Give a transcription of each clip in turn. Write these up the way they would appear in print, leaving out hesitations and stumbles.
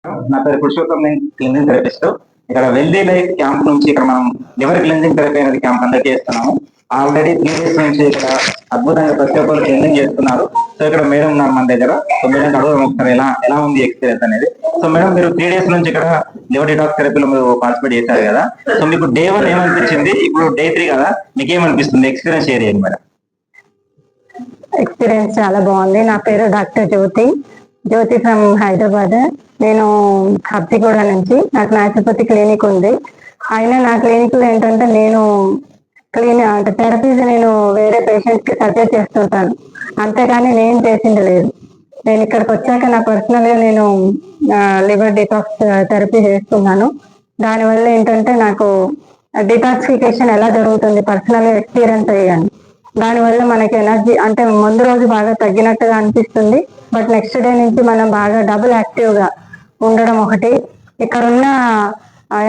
నా పేరు పురుషోత్తం, నేను క్లీనింగ్ థెరపిస్ట్. ఇక్కడ వెల్దీ లైఫ్ క్యాంప్ నుంచి ఇక్కడ మనం లివర్ క్లీన్జింగ్ థెరపీ అనేది క్యాంప్ కండక్ట్ చేస్తున్నాము. ఆల్రెడీ 3 days నుంచి ఇక్కడ అద్భుతంగా ప్రతి ఒక్కరు క్లీనింగ్ చేస్తున్నారు. సో ఇక్కడ మేడం ఉన్నారు మన దగ్గర. సో మేడం అడుగుదాం ఒకసారి ఎలా ఉంది ఎక్స్పీరియన్స్ అనేది. సో మేడం, మీరు 3 days నుంచి ఇక్కడ లివర్ డిటాక్స్ థెరపీలో మీరు పార్టిసిపేట్ చేశారు కదా. సో మీకు డే 1 ఏమనిపించింది, ఇప్పుడు డే 3 కదా, మీకు ఏమనిపిస్తుంది, ఎక్స్పీరియన్స్ షేర్ చేయండి మేడం. ఎక్స్పీరియన్స్ చాలా బాగుంది. నా పేరు డాక్టర్ జ్యోతి ఫ్రమ్ హైదరాబాద్. నేను హబ్సిగూడ నుంచి, నాకు న్యాచురోపతి క్లినిక్ ఉంది. అయినా నా క్లినిక్ లో ఏంటంటే నేను థెరపీస్ నేను వేరే పేషెంట్స్ కి సజెస్ట్ చేస్తుంటాను, అంతేగాని నేను చేసింది లేదు. నేను ఇక్కడికి వచ్చాక నా పర్సనల్ గా నేను లివర్ డిటాక్స్ థెరపీ చేస్తున్నాను. దానివల్ల ఏంటంటే నాకు డిటాక్సిఫికేషన్ ఎలా జరుగుతుంది పర్సనల్ గా ఎక్స్పీరియన్స్ అయ్యాను. దానివల్ల మనకి ఎనర్జీ అంటే ముందు రోజు బాగా తగ్గినట్టుగా అనిపిస్తుంది, బట్ నెక్స్ట్ డే నుంచి మనం బాగా డబుల్ యాక్టివ్ గా ఉండడం ఒకటి. ఇక్కడ ఉన్న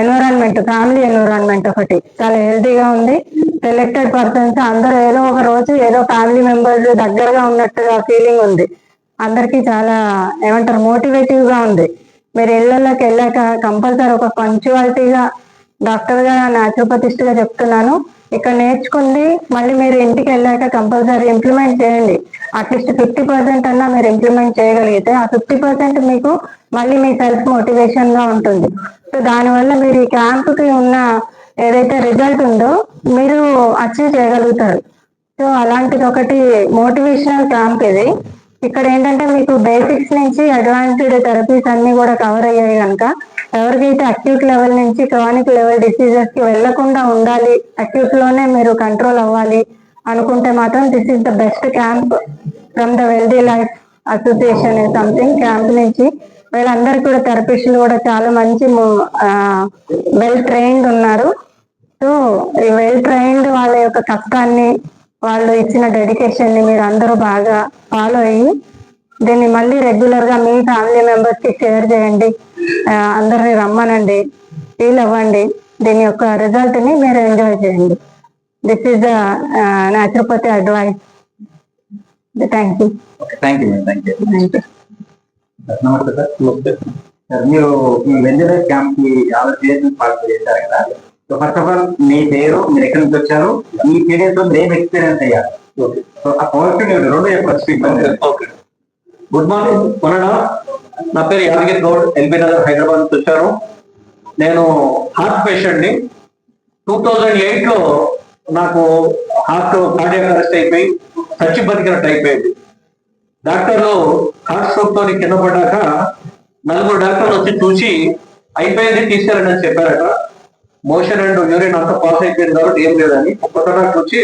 ఎన్విరాన్మెంట్, ఫ్యామిలీ ఎన్విరాన్మెంట్ ఒకటి చాలా హెల్తీగా ఉంది. సెలెక్టెడ్ పర్సన్స్ అందరూ ఏదో ఒక రోజు ఏదో ఫ్యామిలీ మెంబర్స్ దగ్గరగా ఉన్నట్టుగా ఫీలింగ్ ఉంది. అందరికి చాలా ఏమంటారు, మోటివేటివ్ గా ఉంది. మీరు ఇళ్లలోకి వెళ్ళాక కంపల్సరీ ఒక పంచువాలిటీగా డాక్టర్ గా న్యాచురోపతిస్ట్ గా చెప్తున్నాను, ఇక్కడ నేర్చుకుంది మళ్ళీ మీరు ఇంటికి వెళ్ళాక కంపల్సరీ ఇంప్లిమెంట్ చేయండి. అట్లీస్ట్ 50% అన్నా మీరు ఇంప్లిమెంట్ చేయగలిగితే ఆ 50% మీకు మళ్ళీ మీ సెల్ఫ్ మోటివేషన్ గా ఉంటుంది. సో దానివల్ల మీరు ఈ క్యాంప్ కి ఉన్న ఏదైతే రిజల్ట్ ఉందో మీరు అచీవ్ చేయగలుగుతారు. సో అలాంటిది ఒకటి మోటివేషనల్ క్యాంప్ ఇది. ఇక్కడ ఏంటంటే మీకు బేసిక్స్ నుంచి అడ్వాన్స్డ్ థెరపీస్ అన్ని కూడా కవర్ అయ్యాయి కనుక ఎవరికైతే అక్యూట్ లెవెల్ నుంచి క్రానిక్ లెవెల్ డిసీజెస్ కి వెళ్లకుండా ఉండాలి, అక్యూట్ లోనే మీరు కంట్రోల్ అవ్వాలి అనుకుంటే మాత్రం this is the best camp from the wealthy life association something camp నుంచి. వీళ్ళందరికీ కూడా థెరపిస్టులు కూడా చాలా మంచి వెల్ ట్రైన్డ్ ఉన్నారు. సో ఈ వెల్ ట్రైన్డ్ వాళ్ళ యొక్క కష్టాన్ని, వాళ్ళు ఇచ్చిన డెడికేషన్ ని మీరు అందరూ బాగా ఫాలో అయ్యి దీన్ని మళ్ళీ రెగ్యులర్ గా మీ ఫ్యామిలీ మెంబర్స్ కి షేర్ చేయండి, అందరిని రమ్మనండి, ఫీల్ అవ్వండి, దీని యొక్క రిజల్ట్ ని మీరు ఎంజాయ్ చేయండి. This is the naturopathy advice. Thank you. నమస్తే సార్. మీరు ఈ వెల్దీ లైఫ్ క్యాంప్ కి పార్టిసిపేట్ చేశారు కదా. సో ఫస్ట్ ఆఫ్ ఆల్ మీ పేరు, మీరు ఎక్కడి నుంచి వచ్చారు, ఈ పీరియడ్ లో ఏం ఎక్స్పీరియన్స్ అయ్యారు, సో ఆ పాజిటివ్ రెండు చెప్పచ్చు. గుడ్ మార్నింగ్ కొనడా. నా పేరు యాదగిరి గౌడ్, ఎల్బీ నగర్ హైదరాబాద్ నుంచి వచ్చాను. నేను హార్ట్ పేషెంట్ ని. 2008 లో నాకు హార్ట్ కార్డియాక్ అరెస్ట్ అయిపోయి చచ్చి బతికినట్టు అయిపోయింది. డాక్టర్లు హార్ట్ స్ట్రోక్ తో కింద పడ్డాక 4 డాక్టర్లు వచ్చి చూసి అయిపోయింది తీసుకెళ్ళండి అని చెప్పారట. మోషన్ అండ్ యూరిన్ అంతా పాస్ అయిపోయింది కాబట్టి ఏం లేదని కొత్త డాక్టర్ వచ్చి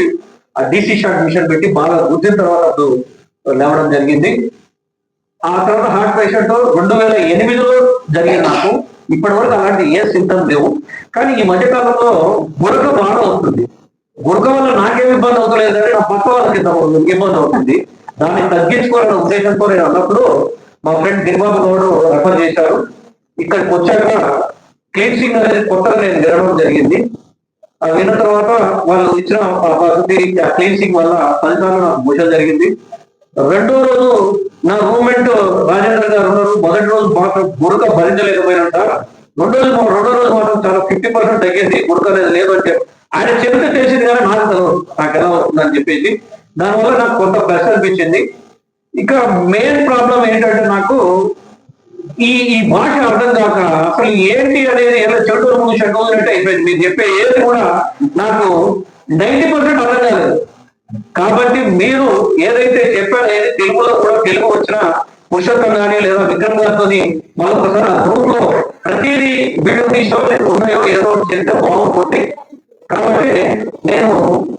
ఆ డీసీ షాట్ మిషన్ పెట్టి బాగా గుద్దిన తర్వాత అప్పుడు లేవడం జరిగింది. ఆ తర్వాత హార్ట్ పేషెంట్ 2008లో జరిగింది నాకు. ఇప్పటి వరకు అలాంటి ఏ సింటమ్స్ లేవు. కానీ ఈ మధ్యకాలంలో గురక బాగా అవుతుంది. గురక వల్ల నాకేం ఇబ్బంది అవుతలేదంటే నా పక్క వాళ్ళకి ఇబ్బంది అవుతుంది. దాన్ని తగ్గించుకోవాలనే ఉద్దేశంతో నేను అన్నప్పుడు మా ఫ్రెండ్ గిరిబాబు గౌడ్ రెఫర్ చేశారు. ఇక్కడికి వచ్చాక క్లీన్సింగ్ అనేది కొత్తగా నేను వినడం జరిగింది. విన్న తర్వాత వాళ్ళు ఇచ్చిన పద్ధతి క్లీన్సింగ్ వల్ల ఫలితాలు నాకు మోసం జరిగింది. 2వ రోజు నా రూమ్మేట్ రాజేంద్ర గారు ఉన్నారు. మొదటి రోజు మాత్రం గురక భరించలేకపోయినంట. 2వ రోజు మాత్రం చాలా 50% తగ్గింది, గురక అనేది లేదు అంటే ఆయన చెబితే తెలిసింది కానీ నాకు తెలియదు నాకు ఎలా అవుతుందని చెప్పేసి. దానివల్ల నాకు కొంత ప్లస్ అనిపించింది. ఇక మెయిన్ ప్రాబ్లం ఏంటంటే నాకు ఈ భాష అర్థం కాక అసలు ఏంటి అనేది ఎలా చెడు అయిపోయింది. మీరు చెప్పే ఏది కూడా నాకు 90% అర్థం కాలేదు. కాబట్టి మీరు ఏదైతే చెప్పారో ఏది తెలుగులో కూడా తెలుగు వచ్చిన పురుషోత్తం కానీ లేదా విక్రమ్ గారితో మరొకసారి ఆ గ్రూప్ లో ప్రతిదీ వీడియో తీసుకోలేదు ఉన్నాయో ఏదో చెప్తే బాగుంటుంది. కాబట్టి నేను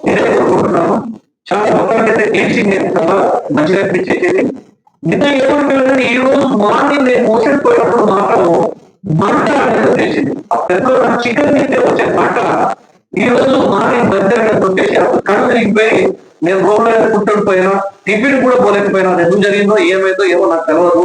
ఇదే కోరుకుంటున్నాను. చాలా మొత్తానికి క్లీన్సింగ్ చాలా మంచిగా అనిపించేది. నిన్న ఏమంటే ఈ రోజు మార్నింగ్ నేను మోషన్ పోయినప్పుడు మాత్రం మంట అనేది వచ్చేసింది. అప్పుడు చికెన్ తింటే వచ్చే మంట ఈ రోజు మార్నింగ్ మధ్యాహ్నం వచ్చేసి అప్పుడు కళ్ళు తిరిగిపోయి నేను రోడ్లో కూర్చొని పోయినా, టిఫిన్ కూడా పోలేకపోయినా. ఎందుకు జరిగిందో ఏమైందో ఏమో నాకు తెలియదు.